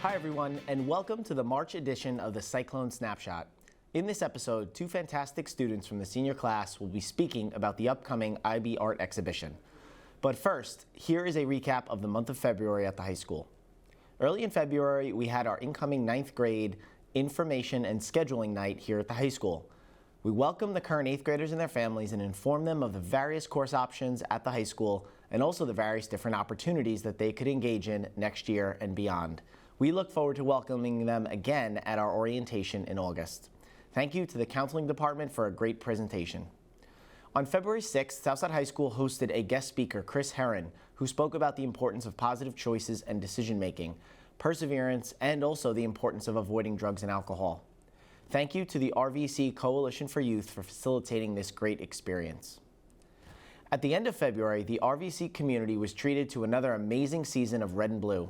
Hi everyone, and welcome to the March edition of the Cyclone Snapshot. In this episode, two fantastic students from the senior class will be speaking about the upcoming IB Art exhibition. But first, here is a recap of the month of February at the high school. Early in February, we had our incoming 9th grade information and scheduling night here at the high school. We welcomed the current 8th graders and their families and informed them of the various course options at the high school and also the various different opportunities that they could engage in next year and beyond. We look forward to welcoming them again at our orientation in August. Thank you to the counseling department for a great presentation. On February 6th, Southside High School hosted a guest speaker, Chris Herron, who spoke about the importance of positive choices and decision-making, perseverance, and also the importance of avoiding drugs and alcohol. Thank you to the RVC Coalition for Youth for facilitating this great experience. At the end of February, the RVC community was treated to another amazing season of Red and Blue.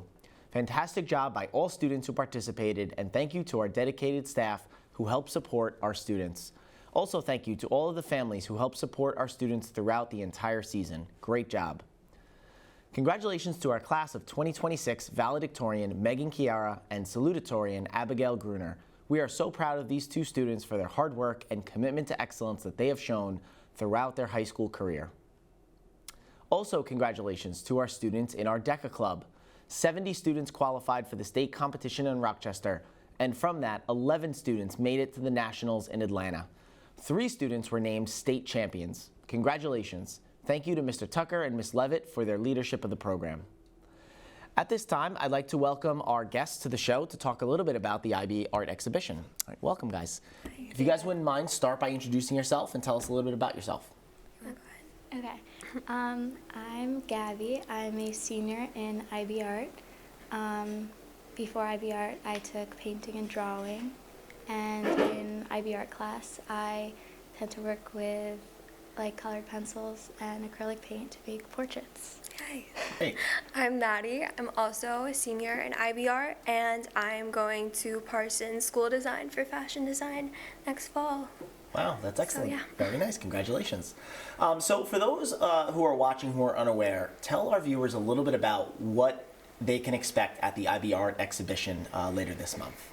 Fantastic job by all students who participated, and thank you to our dedicated staff who help support our students. Also, thank you to all of the families who help support our students throughout the entire season. Great job. Congratulations to our class of 2026 valedictorian Megan Chiara and salutatorian Abigail Gruner. We are so proud of these two students for their hard work and commitment to excellence that they have shown throughout their high school career. Also, congratulations to our students in our DECA club. 70 students qualified for the state competition in Rochester, and from that, 11 students made it to the Nationals in Atlanta. 3 students were named state champions. Congratulations. Thank you to Mr. Tucker and Ms. Levitt for their leadership of the program. At this time, I'd like to welcome our guests to the show to talk a little bit about the IB Art Exhibition. All right, welcome, guys. If you guys wouldn't mind, start by introducing yourself and tell us a little bit about yourself. Okay. I'm Gabby. I'm a senior in IB Art. Before IB Art, I took painting and drawing. And in IB Art class, I tend to work with colored pencils and acrylic paint to make portraits. Hi. Hey. I'm Maddie. I'm also a senior in IB Art, and I'm going to Parsons School of Design for fashion design next fall. Wow, that's excellent. So, yeah. Very nice. Congratulations. So for those who are watching who are unaware, tell our viewers a little bit about what they can expect at the IB Art exhibition later this month.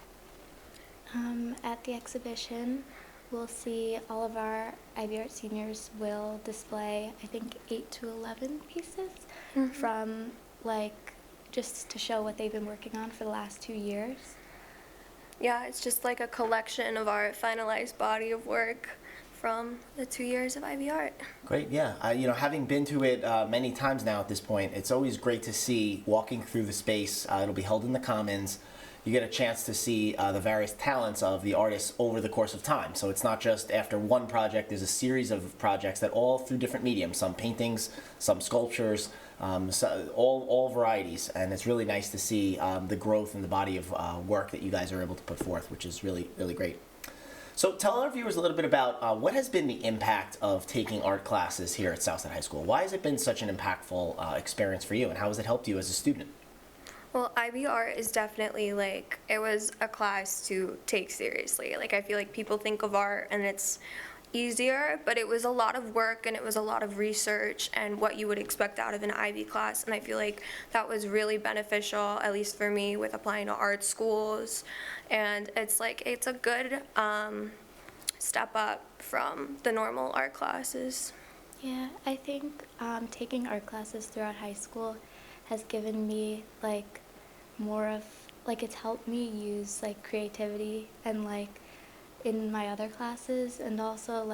At the exhibition, we'll see all of our IB Art seniors will display, I think, 8 to 11 pieces from, just to show what they've been working on for the last 2 years. Yeah, it's just like a collection of our finalized body of work from the 2 years of IB Art. Great, yeah. Having been to it many times now at this point, it's always great to see walking through the space. It'll be held in the Commons. You get a chance to see the various talents of the artists over the course of time. So it's not just after one project, there's a series of projects that all through different mediums, some paintings, some sculptures, all varieties. And it's really nice to see the growth in the body of work that you guys are able to put forth, which is really, really great. So tell our viewers a little bit about what has been the impact of taking art classes here at Southside High School. Why has it been such an impactful experience for you, and how has it helped you as a student? Well, IB Art is definitely it was a class to take seriously. I feel like people think of art and it's easier, but it was a lot of work and it was a lot of research and what you would expect out of an IB class. And I feel like that was really beneficial, at least for me, with applying to art schools. And it's a good step up from the normal art classes. Yeah, I think taking art classes throughout high school has given me more of it's helped me use creativity and in my other classes, and also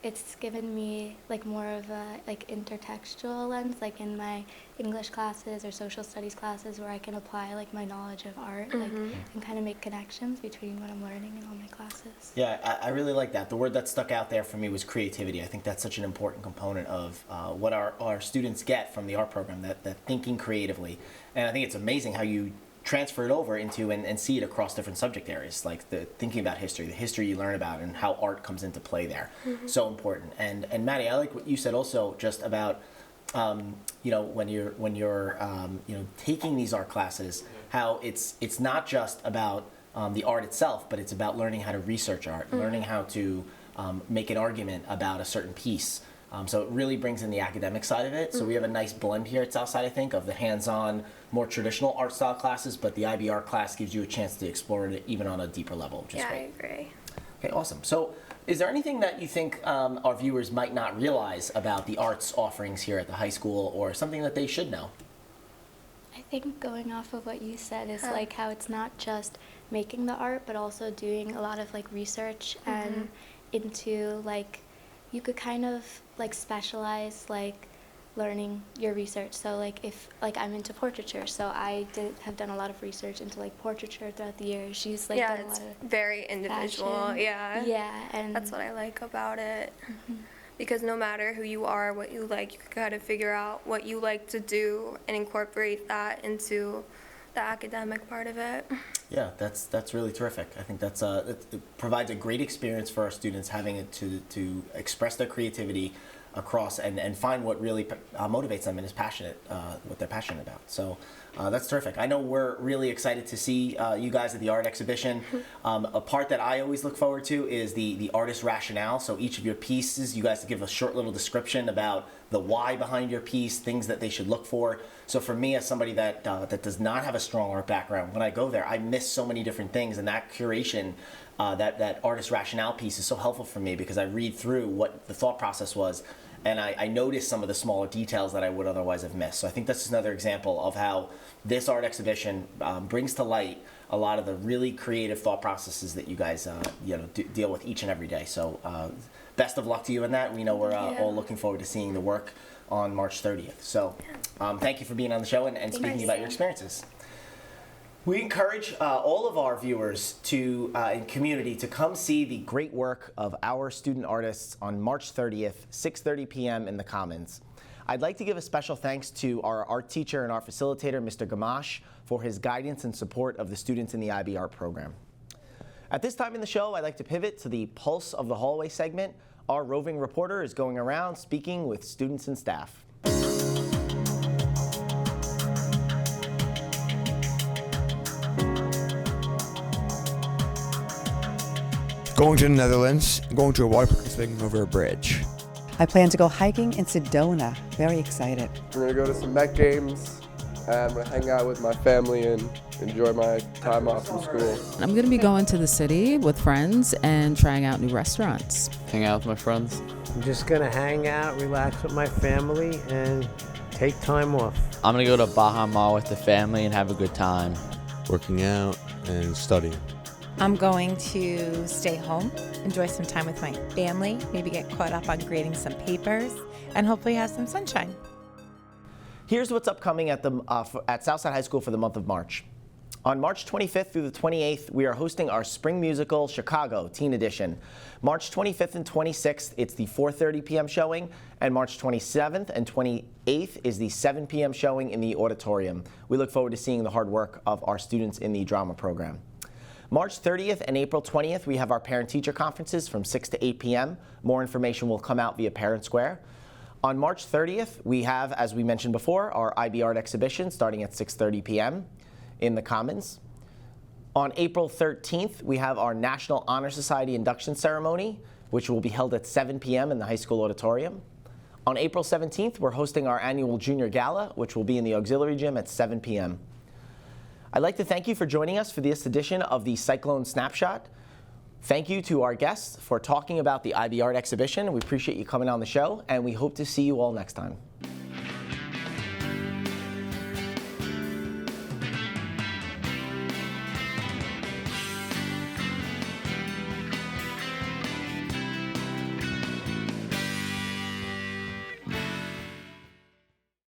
it's given me more of a intertextual lens in my English classes or social studies classes, where I can apply my knowledge of art and kind of make connections between what I'm learning in all my classes. Yeah, I really like that. The word that stuck out there for me was creativity. I think that's such an important component of what our students get from the art program, that thinking creatively. And I think it's amazing how you transfer it over into and see it across different subject areas, like the thinking about history, the history you learn about, and how art comes into play there. So important. And Maddie, I like what you said also just about when you're taking these art classes, how it's not just about the art itself, but it's about learning how to research art, learning how to make an argument about a certain piece. So it really brings in the academic side of it. So we have a nice blend here at Southside, I think, of the hands-on, more traditional art style classes, but the IB art class gives you a chance to explore it even on a deeper level, which is great. I agree. Okay, awesome. So is there anything that you think our viewers might not realize about the arts offerings here at the high school, or something that they should know? I think going off of what you said is like how it's not just making the art, but also doing a lot of like research and into like, you could kind of like specialize like learning your research. So like if like I'm into portraiture, so I have done a lot of research into like portraiture throughout the years. She's like done a it's lot of very individual. fashion. Yeah, and that's what I like about it. Because no matter who you are, what you like, you can kind of figure out what you like to do and incorporate that into the academic part of it. Yeah, that's really terrific. I think it provides a great experience for our students, having it to express their creativity across and find what really motivates them and is passionate, what they're passionate about. So that's terrific. I know we're really excited to see you guys at the art exhibition. A part that I always look forward to is the artist rationale. So each of your pieces, you guys give a short little description about the why behind your piece, things that they should look for. So for me, as somebody that does not have a strong art background, when I go there, I miss so many different things, and that curation, that artist rationale piece is so helpful for me, because I read through what the thought process was, and I notice some of the smaller details that I would otherwise have missed. So I think that's another example of how this art exhibition brings to light a lot of the really creative thought processes that you guys deal with each and every day. So best of luck to you in that. We know we're all looking forward to seeing the work on March 30th. So thank you for being on the show and speaking about your experiences. We encourage all of our viewers and community to come see the great work of our student artists on March 30th, 6:30 p.m. in the Commons. I'd like to give a special thanks to our art teacher and our facilitator, Mr. Gamache, for his guidance and support of the students in the IB Art program. At this time in the show, I'd like to pivot to the Pulse of the Hallway segment. Our roving reporter is going around speaking with students and staff. Going to the Netherlands, going to a water park, swinging over a bridge. I plan to go hiking in Sedona. Very excited. We're gonna go to some Met games, and I'm gonna hang out with my family and enjoy my time off from school. I'm gonna be going to the city with friends and trying out new restaurants. Hang out with my friends. I'm just gonna hang out, relax with my family, and take time off. I'm gonna go to Baja Mall with the family and have a good time. Working out and studying. I'm going to stay home, enjoy some time with my family, maybe get caught up on grading some papers, and hopefully have some sunshine. Here's what's upcoming at Southside High School for the month of March. On March 25th through the 28th, we are hosting our spring musical, Chicago, Teen Edition. March 25th and 26th, it's the 4:30 p.m. showing, and March 27th and 28th is the 7 p.m. showing in the auditorium. We look forward to seeing the hard work of our students in the drama program. March 30th and April 20th, we have our parent-teacher conferences from 6 to 8 p.m. More information will come out via Parent Square. On March 30th, we have, as we mentioned before, our IB Art exhibition starting at 6:30 p.m. in the Commons. On April 13th, we have our National Honor Society induction ceremony, which will be held at 7 p.m. in the high school auditorium. On April 17th, we're hosting our annual Junior Gala, which will be in the auxiliary gym at 7 p.m. I'd like to thank you for joining us for this edition of the Cyclone Snapshot. Thank you to our guests for talking about the IB Art exhibition. We appreciate you coming on the show, and we hope to see you all next time.